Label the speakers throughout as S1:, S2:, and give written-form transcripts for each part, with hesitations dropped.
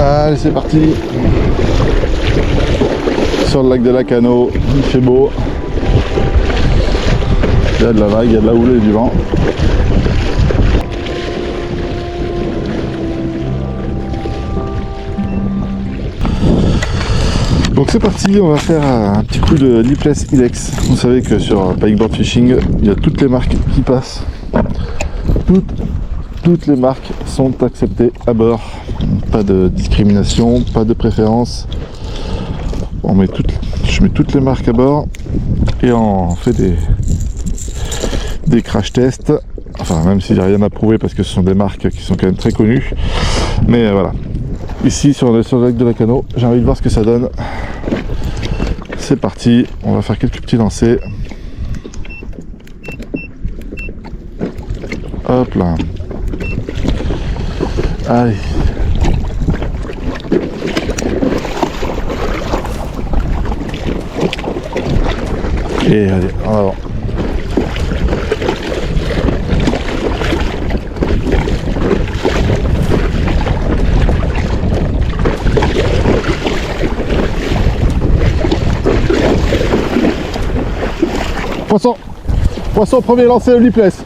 S1: Allez, c'est parti. Sur le lac de Lacano, il fait beau. Il y a de la vague, il y a de la houle et du vent. Donc c'est parti, on va faire un petit coup de lipless Ilex. Vous savez que sur Pikeboard Fishing, il y a toutes les marques qui passent. Toutes les marques sont acceptées à bord. Pas de discrimination, pas de préférence. Je mets toutes les marques à bord et on fait des crash tests. Enfin, même s'il n'y a rien à prouver parce que ce sont des marques qui sont quand même très connues. Mais voilà. Ici sur le lac de Lacano, j'ai envie de voir ce que ça donne. C'est parti, on va faire quelques petits lancers. Hop là. Allez. Et allez, en avant. Poisson. Poisson, premier lancé au lipless.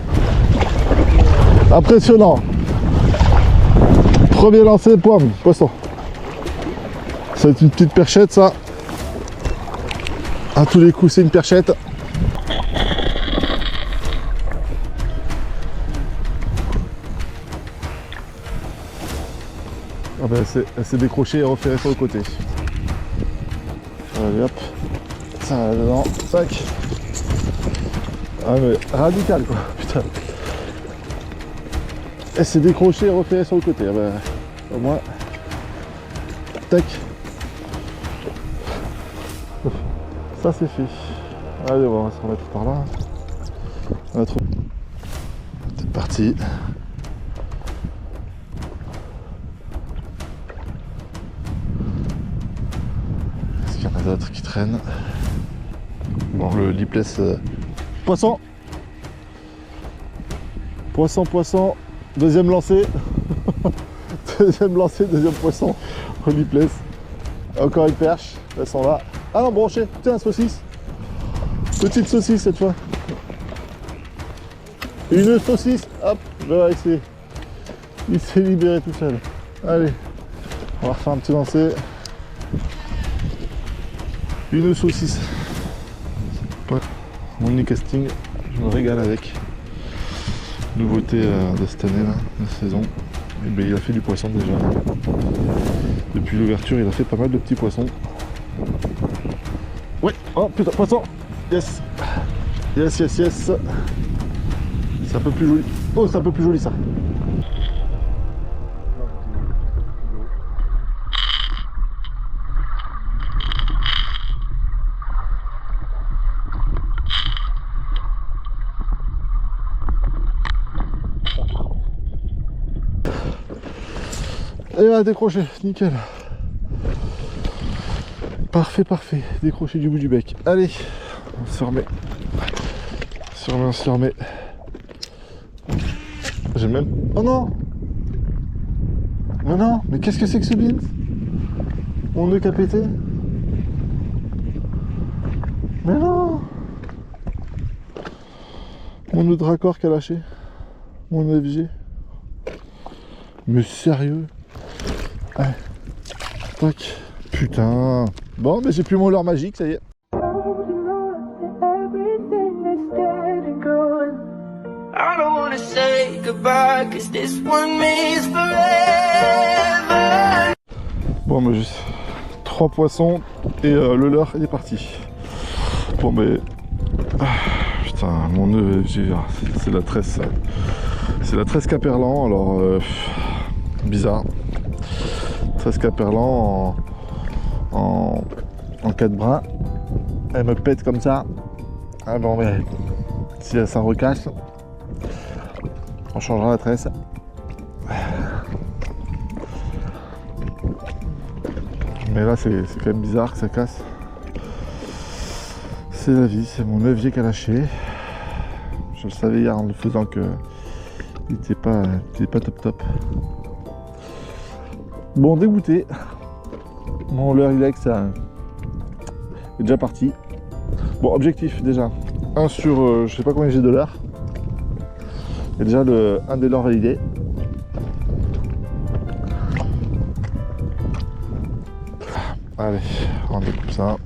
S1: Impressionnant. Premier lancé, pomme, poisson. C'est une petite perchette, ça. À tous les coups, c'est une perchette. Ah ben, elle s'est décrochée et referrée sur le côté. Allez hop. Ça va dedans. Tac. Ah mais radical quoi, putain. Elle s'est décrochée et referrée sur le côté. Ah ben, au moins. Tac. Ça c'est fait. Allez, on va se remettre par là. C'est parti. Est-ce qu'il y en a d'autres qui traînent? Bon, le lipless. Poisson. Poisson. Deuxième lancé. Deuxième lancé, deuxième poisson au lipless. Encore une perche. Elles sont là. Ah non, branché. Tiens, saucisse. Petite saucisse cette fois. Une saucisse. Hop, là, il s'est libéré tout seul. Allez, on va refaire un petit lancer. Une saucisse. Mon new casting, je me régale avec. Nouveauté de cette année, là, de saison. Et ben, il a fait du poisson déjà. Depuis l'ouverture, il a fait pas mal de petits poissons. Ouais, oh putain, poisson. Yes. C'est un peu plus joli. Oh, c'est un peu plus joli ça. Et là, décroché, nickel. Parfait. Décroché du bout du bec. Allez, on se remet. On se remet. J'ai même... Oh non! Mais non, mais qu'est-ce que c'est que ce bin? Mon nœud qui a pété? Mais non! Mon nœud de raccord qui a lâché. Mon FG. Mais sérieux? Ouais. Tac. Putain. Bon, mais j'ai plus mon leurre magique, ça y est. Bon, mais juste 3 poissons et le leurre il est parti. Bon, mais putain, mon nœud, c'est la tresse. C'est la tresse Caperlan, alors bizarre. Tresse Caperlan en 4 brins. Elle me pète comme ça. Ah bon, mais si ça recasse, on changera la tresse. Mais là c'est quand même bizarre que ça casse. C'est la vie, c'est mon levier qui a lâché. Je le savais hier en le faisant que il était pas top. Bon, dégoûté. Mon leurre Ilex est déjà parti. Bon, objectif déjà. 1 sur je sais pas combien j'ai de leurre. Il y a déjà un des leurres validés. Allez, on découpe ça.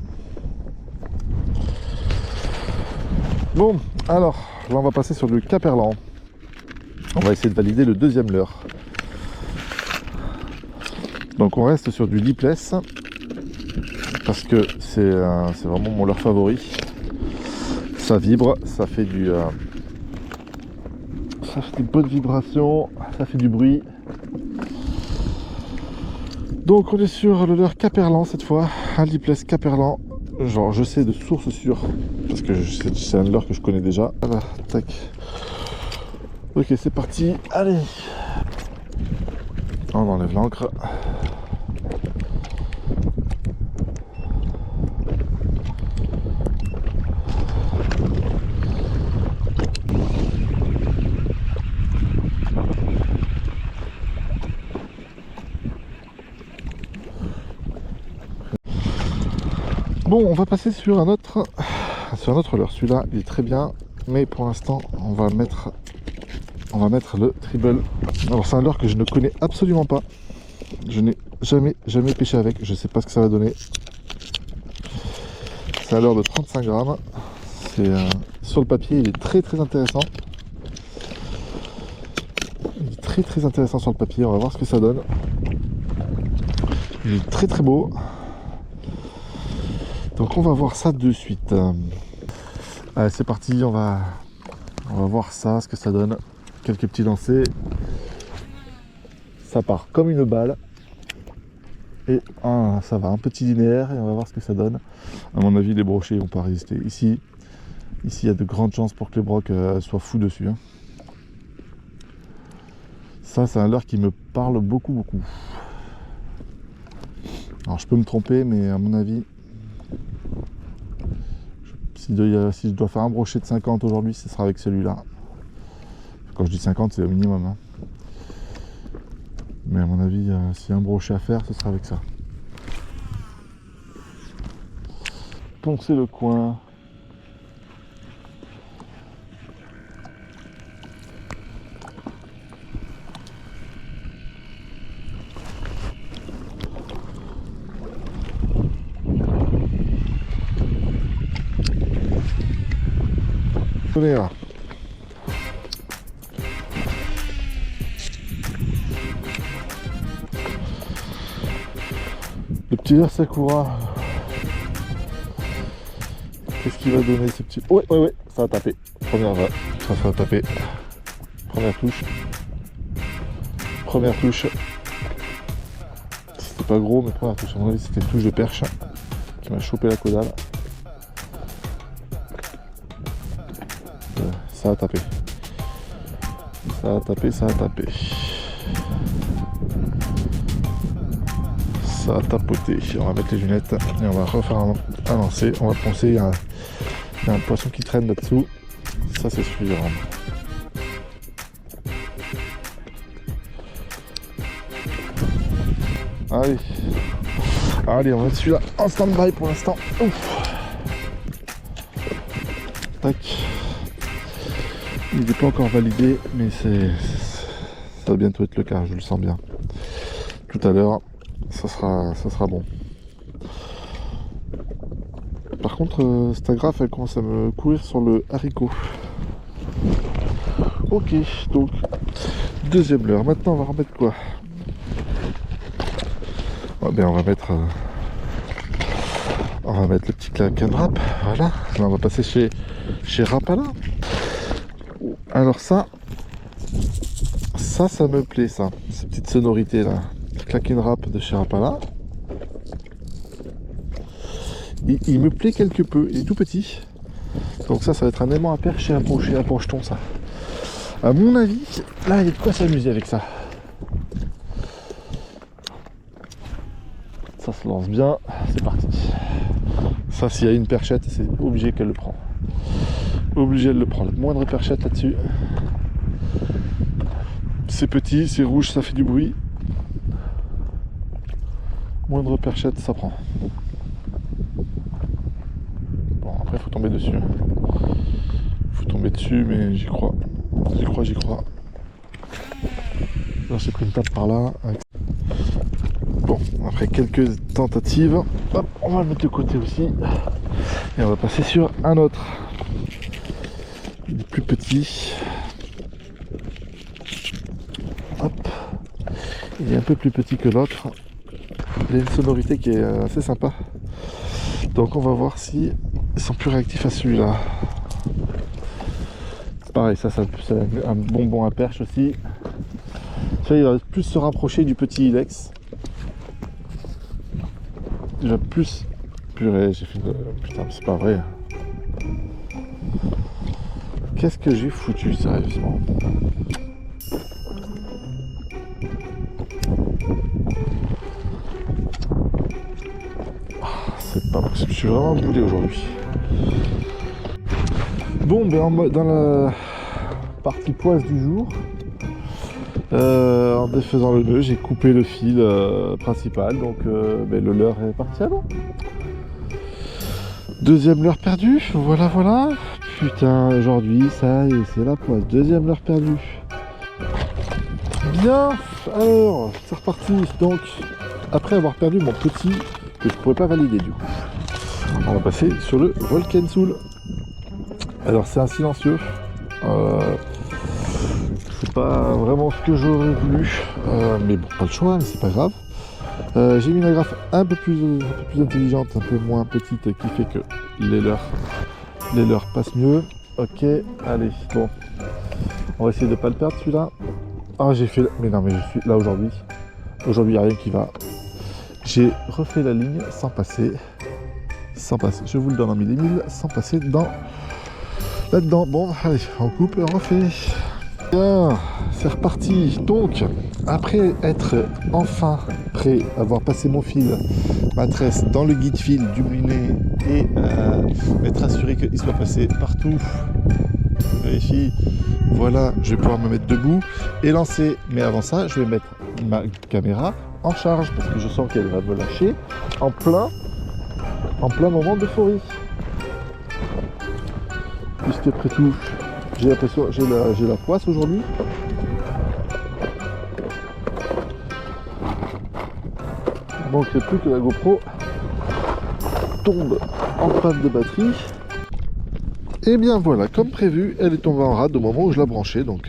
S1: Bon, alors, là on va passer sur du Caperlan. On va essayer de valider le deuxième leurre. Donc on reste sur du lipless parce que c'est vraiment mon leurre favori. Ça vibre, ça fait des bonnes vibrations, ça fait du bruit. Donc on est sur le leurre Caperlan cette fois, un lipless Caperlan. Genre je sais de source sûre, parce que c'est un leurre que je connais déjà. Voilà, tac. Ok, c'est parti, allez. On enlève l'encre. Bon, on va passer sur un autre leurre. Celui-là, il est très bien, mais pour l'instant, on va mettre le Tribble. Alors, c'est un leurre que je ne connais absolument pas. Je n'ai jamais pêché avec. Je sais pas ce que ça va donner. C'est un leurre de 35 grammes. Sur le papier, il est très intéressant. Il est très intéressant sur le papier. On va voir ce que ça donne. Il est très beau. Donc on va voir ça de suite. Allez, c'est parti, on va voir ça, ce que ça donne. Quelques petits lancers. Ça part comme une balle. Et ça va, un petit linéaire et on va voir ce que ça donne. À mon avis, les brochets ne vont pas résister. Ici, il y a de grandes chances pour que les brocs soient fous dessus. Hein. Ça, c'est un leurre qui me parle beaucoup. Alors je peux me tromper, mais à mon avis, si je dois faire un brochet de 50 aujourd'hui, ce sera avec celui-là. Quand je dis 50, c'est au minimum. Hein. Mais à mon avis, s'il y a un brochet à faire, ce sera avec ça. Poncer le coin. Tenez là. Le petit leurre Sakura. Qu'est-ce qu'il va donner ce petit... Ouais, ça va taper. Ça va taper. Première touche. C'était pas gros, mais première touche. À mon avis, c'était une touche de perche qui m'a chopé la caudale. Ça a tapé. Ça a tapé. Ça a tapoté. On va mettre les lunettes et on va refaire un lancer. On va poncer. Il y a un poisson qui traîne là-dessous. Ça, c'est suffisant. Allez, on va mettre celui-là en stand-by pour l'instant. Tac. Il n'est pas encore validé, mais ça va bientôt être le cas, je le sens bien. Tout à l'heure, ça sera bon. Par contre, cette agrafe, elle commence à me courir sur le haricot. Ok, donc, deuxième leurre. Maintenant, on va remettre quoi? On va mettre le petit can wrap. Voilà, là on va passer chez Rapala. Alors ça me plaît, ça, ces petites sonorités là. Clack and Wrap de chez Rapala. Il me plaît quelque peu, il est tout petit. Donc ça va être un aimant à perche et un brocheton, ça. À mon avis, là il y a de quoi s'amuser avec ça. Ça se lance bien, c'est parti. Ça, s'il y a une perchette, c'est obligé qu'elle le prend. Obligé de le prendre. La moindre perchette là-dessus. C'est petit, c'est rouge, ça fait du bruit. Moindre perchette, ça prend. Bon, après, faut tomber dessus. Faut tomber dessus, mais j'y crois. J'y crois. Là, j'ai pris une tape par là. Bon, après quelques tentatives, hop, on va le mettre de côté aussi. Et on va passer sur un autre. Il est plus petit. Hop. Il est un peu plus petit que l'autre. Il a une sonorité qui est assez sympa. Donc on va voir si ils sont plus réactifs à celui-là. Pareil, ça c'est un bonbon à perche aussi. Il va plus se rapprocher du petit Ilex. Déjà plus. Purée, j'ai fait une. Putain, c'est pas vrai. Qu'est-ce que j'ai foutu, sérieusement? C'est pas possible, je suis vraiment boulé aujourd'hui. Bon, ben dans la partie poisse du jour, en défaisant le nœud, j'ai coupé le fil principal, donc ben, le leurre est parti à l'eau. Deuxième leurre perdue, voilà. Putain, aujourd'hui, ça y est, c'est la poisse. Deuxième leurre perdue. Bien, alors, c'est reparti. Donc, après avoir perdu mon petit, que je pourrais pas valider du coup, on va passer sur le Volkensoul. Alors, c'est un silencieux. C'est pas vraiment ce que j'aurais voulu, mais bon, pas le choix, mais c'est pas grave. J'ai mis une agrafe un peu plus intelligente, un peu moins petite, qui fait que les leurres passent mieux. Ok, allez, bon, on va essayer de pas le perdre celui-là. Ah, j'ai fait, mais non, mais je suis là aujourd'hui. Aujourd'hui, il n'y a rien qui va. J'ai refait la ligne sans passer. Je vous le donne en mille et mille, sans passer là-dedans. Bon, allez, on coupe, on refait. Bien, c'est reparti. Donc, après être enfin prêt, avoir passé mon fil, ma tresse dans le guide fil du moulinet et m'être assuré qu'il soit passé partout, vérifie, voilà, je vais pouvoir me mettre debout et lancer. Mais avant ça, je vais mettre ma caméra en charge parce que je sens qu'elle va me lâcher en plein moment d'euphorie. Puisque après tout, j'ai l'impression, j'ai la poisse aujourd'hui. Il ne manquerait plus que la GoPro tombe en panne de batterie. Et bien voilà, comme prévu, elle est tombée en rade au moment où je la branchais. Donc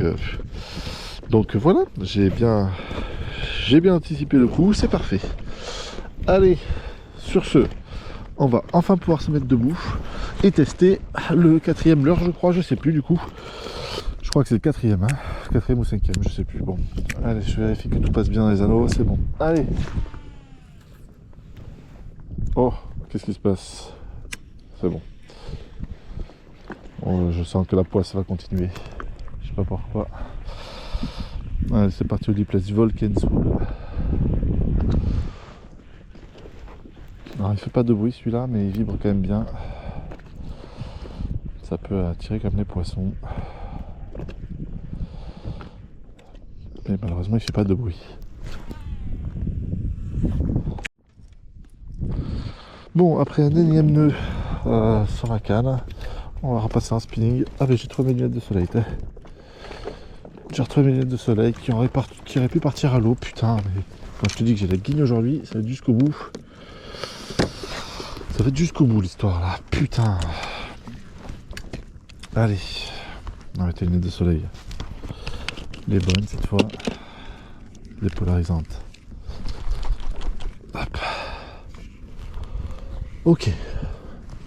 S1: voilà, j'ai bien anticipé le coup, c'est parfait. Allez, sur ce, on va enfin pouvoir se mettre debout et tester le quatrième leurre, je crois, je sais plus du coup. Je crois que c'est le quatrième, hein. Quatrième ou cinquième, je sais plus. Bon, allez, je vérifie que tout passe bien dans les anneaux, c'est bon. Allez. Oh, qu'est-ce qui se passe? C'est bon. Bon, je sens que la poisse va continuer. Je sais pas pourquoi. Allez, c'est parti au Diplex Volkensoul. Alors, il fait pas de bruit celui-là, mais il vibre quand même bien. Ça peut attirer comme les poissons. Mais malheureusement, il fait pas de bruit. Bon, après un énième nœud sur ma canne, on va repasser en spinning. Ah, mais j'ai trouvé mes lunettes de soleil. J'ai retrouvé mes lunettes de soleil qui auraient pu partir à l'eau. Putain, mais quand je te dis que j'ai la guigne aujourd'hui, ça va être jusqu'au bout. Ça va être jusqu'au bout l'histoire là. Putain. Allez, on va mettre les lunettes de soleil. Les bonnes cette fois. Les polarisantes. Hop. Ok.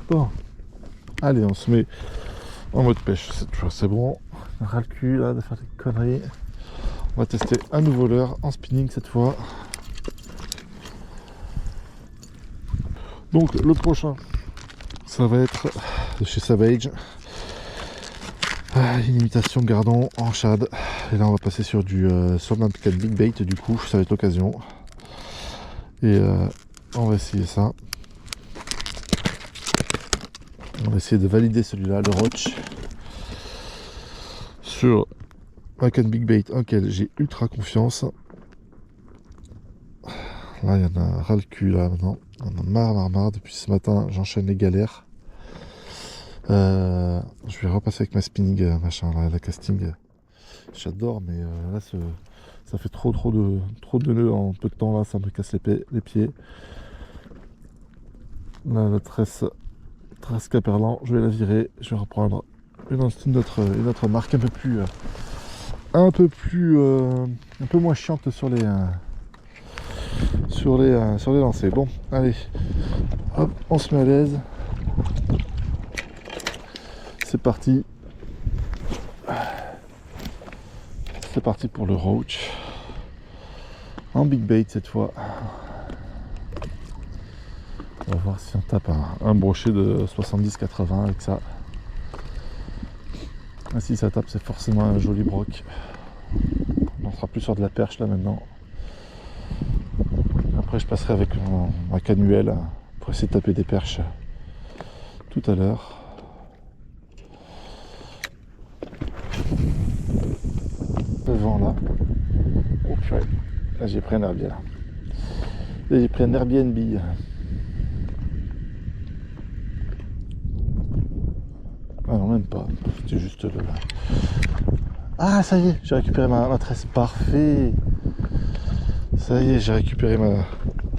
S1: Bon. Allez, on se met en mode pêche cette fois, c'est bon. On ras le cul là de faire des conneries. On va tester un nouveau leurre en spinning cette fois. Donc le prochain, ça va être de chez Savage. Une imitation gardon en shad. Et là on va passer sur du sur un big bait, du coup ça va être l'occasion. Et on va essayer ça. On va essayer de valider celui-là, le Roach, sur un big bait auquel j'ai ultra confiance. Là, il y en a ras le cul, là, maintenant. On en a marre. Depuis ce matin, j'enchaîne les galères. Je vais repasser avec ma spinning, machin, là, la casting. J'adore, mais là, ça fait trop de nœuds en peu de temps, là. Ça me casse les pieds. Là, la tresse Caperlan, je vais la virer. Je vais reprendre une autre marque un peu moins chiante sur les lancers. Bon, allez, hop, on se met à l'aise. C'est parti. C'est parti pour le roach. En big bait cette fois. On va voir si on tape un brochet de 70-80 avec ça. Et si ça tape, c'est forcément un joli broc. On sera plus sur de la perche là maintenant. Après, je passerai avec ma canuelle pour essayer de taper des perches tout à l'heure. Le vent là. Oh purée. Là, j'ai pris un herbier là. Là, j'ai pris un Airbnb. Ah non, même pas. C'était juste le... Ah, ça y est, j'ai récupéré ma tresse. Parfait. Ça y est, j'ai récupéré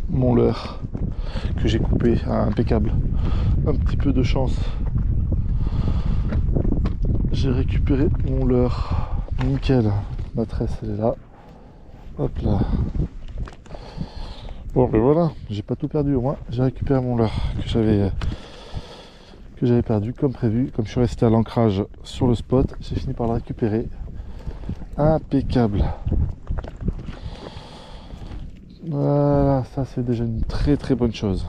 S1: mon leurre que j'ai coupé. Ah, impeccable. Un petit peu de chance. J'ai récupéré mon leurre. Nickel. Ma tresse, elle est là. Hop là. Bon, ben voilà. J'ai pas tout perdu au moins. J'ai récupéré mon leurre que j'avais perdu comme prévu. Comme je suis resté à l'ancrage sur le spot, j'ai fini par le récupérer. Impeccable. Voilà, ça c'est déjà une très bonne chose.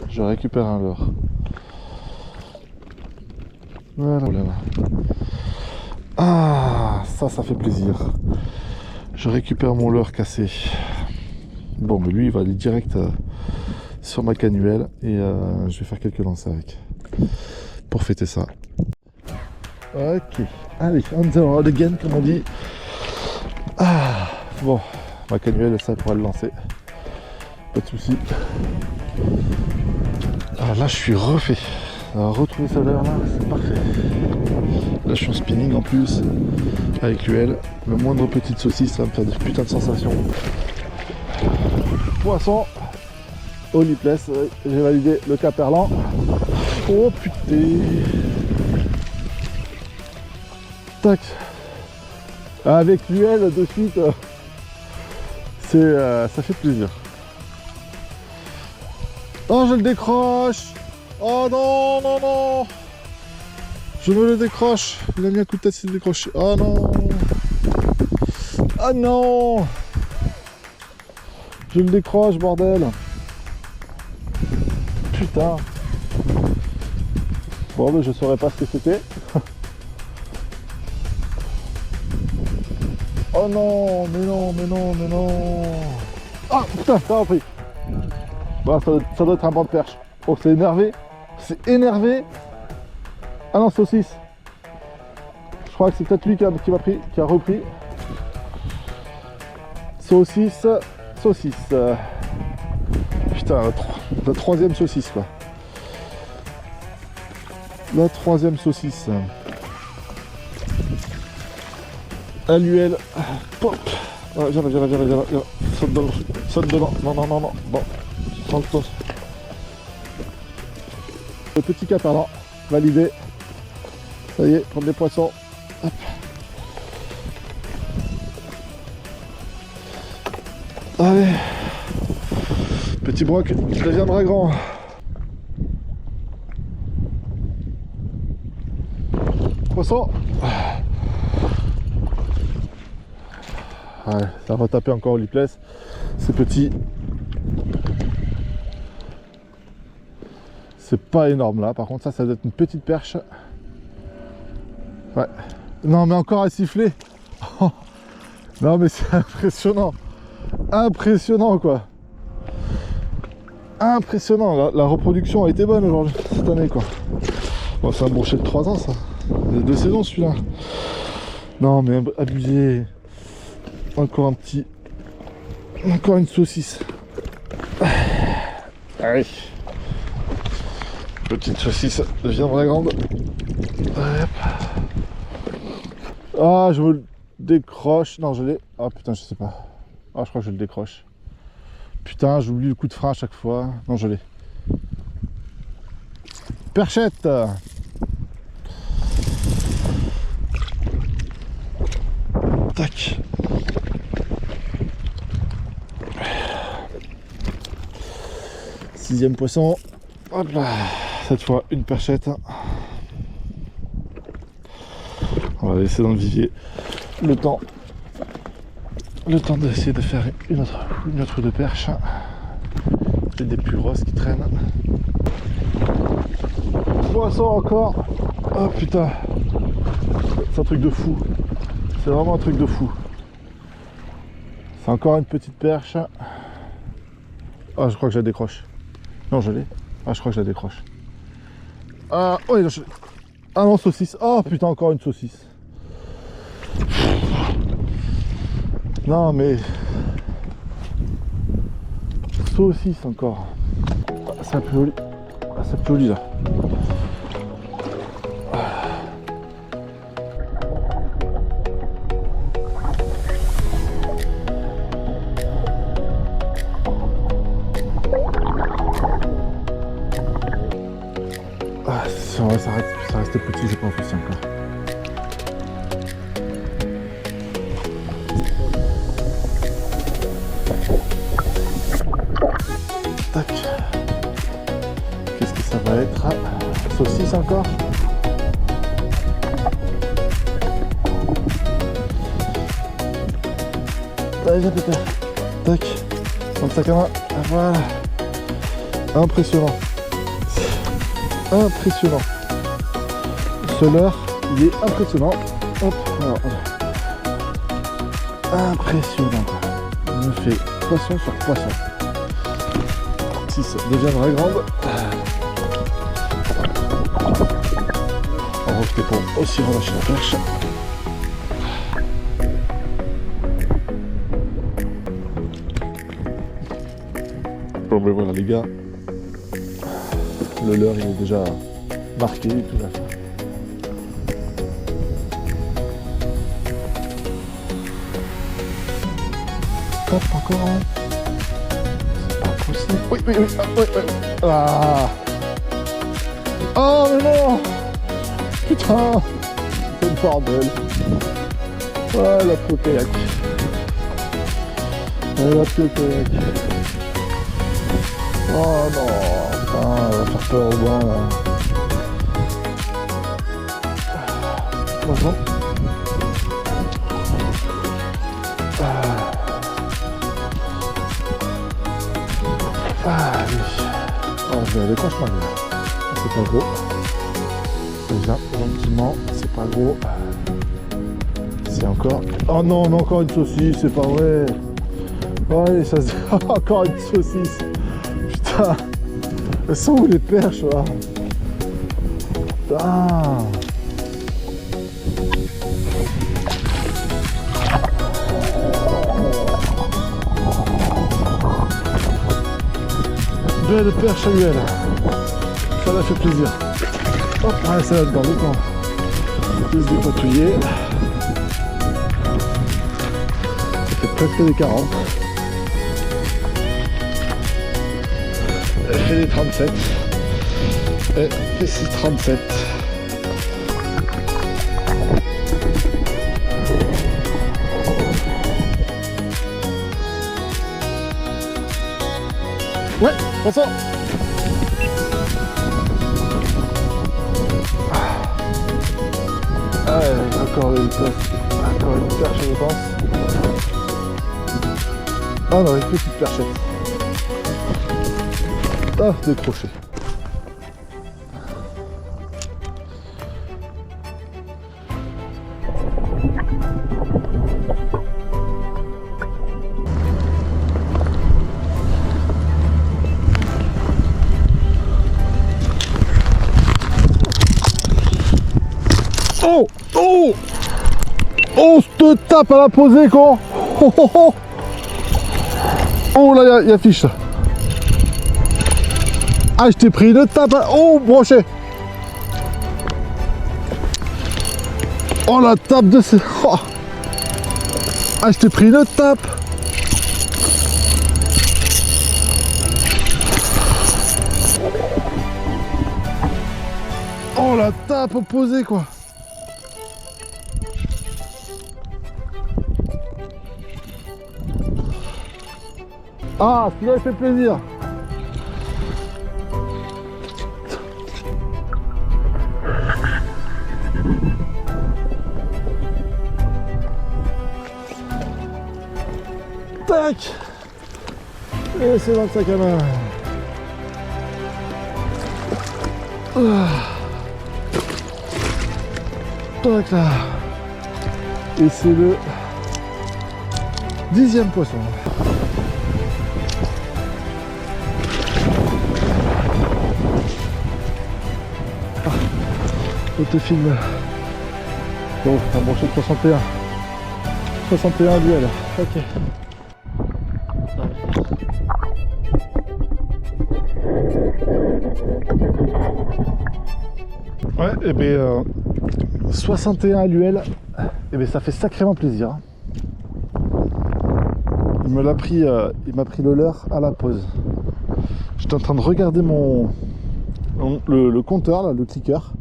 S1: Je récupère un leurre. Voilà. Ah, ça fait plaisir. Je récupère mon leurre cassé. Bon, mais lui il va aller direct sur ma canuelle et je vais faire quelques lancers avec. Pour fêter ça. Ok, allez, on the road again comme on dit. Ah, bon, ma canuelle ça pourra le lancer. Pas de soucis. Ah, là je suis refait. Alors, retrouver ça là, c'est parfait. Là je suis en spinning en plus avec l'UL. Le moindre petite saucisse ça va me faire des putains de sensations. Poisson au lipless, j'ai validé le Caperlan. Oh putain. Tac. Avec l'UL de suite, ça fait plaisir. Oh, je le décroche. Oh non. Je me le décroche. Il a mis un coup de tête, s'il décroche. Oh non. Ah non. Je le décroche, bordel. Putain. Bon, mais je saurais pas ce que c'était. Oh non, mais non. Ah putain, ça a pris. Bon, ça doit être un banc de perche. Oh, c'est énervé. C'est énervé. Ah non, saucisse. Je crois que c'est peut-être lui qui m'a pris, qui a repris. Saucisse. Putain, la troisième saucisse quoi. La troisième saucisse. À l'UL. Pop. Ah, viens là. Saute dedans. Non. Bon. Saute. Le petit Caperlan. Validé. Ça y est, prendre des poissons. Hop. Allez. Petit broc deviendra grand. Poisson. Ouais, ça va taper encore au lipless. C'est petit. C'est pas énorme là. Par contre, ça doit être une petite perche. Ouais. Non, mais encore à siffler. Non, mais c'est impressionnant. Impressionnant quoi. Impressionnant. La reproduction a été bonne aujourd'hui, cette année quoi. Bon, c'est un brochet de 3 ans ça. De 2 saisons celui-là. Non, mais abusé. Encore un petit. Encore une saucisse. Allez. Petite saucisse devient vraie grande. Hop. Ah, je me le décroche. Non, je l'ai. Ah putain, je sais pas. Ah, je crois que je le décroche. Putain, j'oublie le coup de frein à chaque fois. Non, je l'ai. Perchette. Tac. Sixième poisson. Hop là. Cette fois, une perchette. On va laisser dans le vivier le temps d'essayer de faire une autre de perche. C'est des plus grosses qui traînent. Poisson encore. Oh putain. C'est un truc de fou. C'est vraiment un truc de fou. C'est encore une petite perche. Ah, je crois que je la décroche. Non, je l'ai. Ah, je crois que je la décroche. Ah, oh, ah non, saucisse. Oh putain, encore une saucisse. Non, mais... saucisse encore. C'est un peu joli. Ah, c'est joli là. Ah, ça reste petit, j'ai pas enfoncé encore. Tac. Qu'est-ce que ça va être? Saucisse encore? Allez, viens Pépère. Tac. Dans le sac à main. Voilà. Impressionnant. Impressionnant. Ce leurre, il est impressionnant. Hop, alors, impressionnant. Il me fait poisson sur poisson. 6 devient vraie grande. On refait pour aussi relâcher la perche. Bon ben voilà les gars. Le leurre il est déjà marqué et tout là. Hop, encore un. C'est pas possible. Oui, oui, oui. Ah, oui, oui. Ah. Oh mais non. Putain. C'est le bordel. Ah la peau kayak. La peau kayak. Oh non. Putain, elle va faire peur au banc là. Bonjour. Ah oui. Oh, je vais aller franchement là. C'est pas gros. Déjà, gentiment, c'est pas gros. C'est encore. Oh non, on a encore une saucisse, c'est pas vrai. Ouais, ça se. Encore une saucisse. Putain. Elles sont où les perches là? Putain. Belle perche à huile. Ça m'a fait plaisir. Hop, allez, ça va dedans, le temps. Plus dépatouiller. Ça fait presque des 40. Elle fait des 37. Et c'est 37. Ouais, prends ça. Ah, encore une perche, je pense. Ah non, une petite perchette. Ah, décroché. Oh! Oh! Oh, te tape à la posée, quoi! Oh, oh, oh. Oh là, il y a fiche. Ah, je t'ai pris une tape. Oh, brochet. Oh, la tape de ce... Oh. Ah, je t'ai pris une tape. Oh, la tape opposée, quoi. Ah, celui-là, il fait plaisir. Tac. Et c'est dans le sac à main. Tac là. Et c'est le 10e poisson. Je te filme. Bon, un brochet de 61. 61 duel. Ok. Ouais, et bien 61 à l'UL, et bien ça fait sacrément plaisir. Il m'a pris le leurre à la pause. J'étais en train de regarder le compteur, là, le clicker.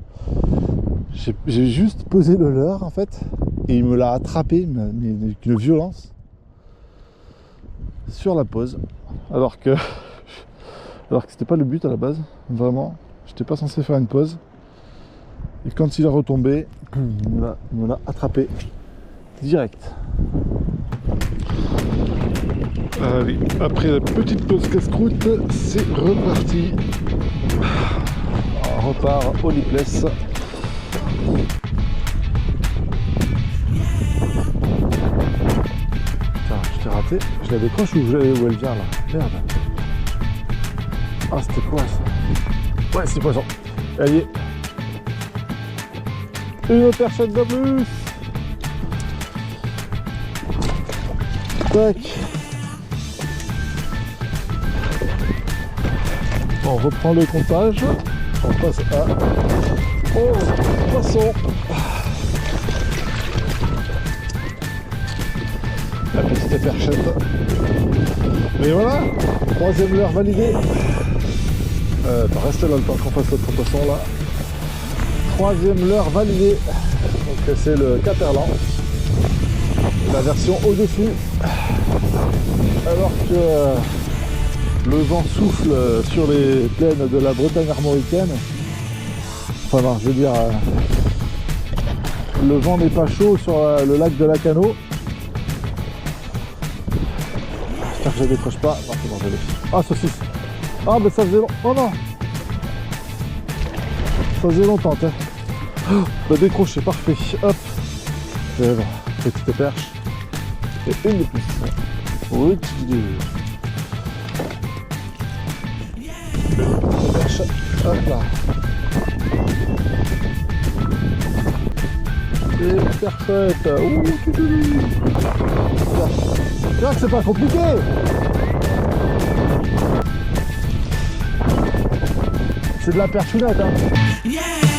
S1: J'ai juste posé le leurre en fait, et il me l'a attrapé, mais avec une violence, sur la pause. Alors que c'était pas le but à la base, vraiment. J'étais pas censé faire une pause. Et quand il est retombé, il me l'a attrapé direct. Allez, après la petite pause casse-croûte, c'est reparti. On repart au lipless. Putain, je t'ai raté. Je la décroche ou où elle vient là? Merde. Ah, c'était quoi ça? Ouais, c'est poisson. Allez. Une perchette de plus. Tac. On reprend le comptage. On passe à... Oh, poisson. La petite perchette. Et voilà. 3e leurre validée. Reste là le temps qu'on fasse notre poisson là. 3e leurre validée. Donc c'est le Caperlan. La version au-dessus. Alors que le vent souffle sur les plaines de la Bretagne armoricaine. Enfin non, je veux dire, le vent n'est pas chaud sur le lac de Lacanau. J'espère que je ne décroche pas. Non, c'est bon, je l'ai. Ah, saucisse. Ah, mais ça faisait long. Oh non. Ça faisait longtemps, hein. Oh, bah décroché, parfait. Hop. Et bon, petite perche. Et une de plus. Oui, perche. Hop là. Et perchette. Ouh, tu vois que c'est pas compliqué. C'est de la perchounette, hein. Yeah.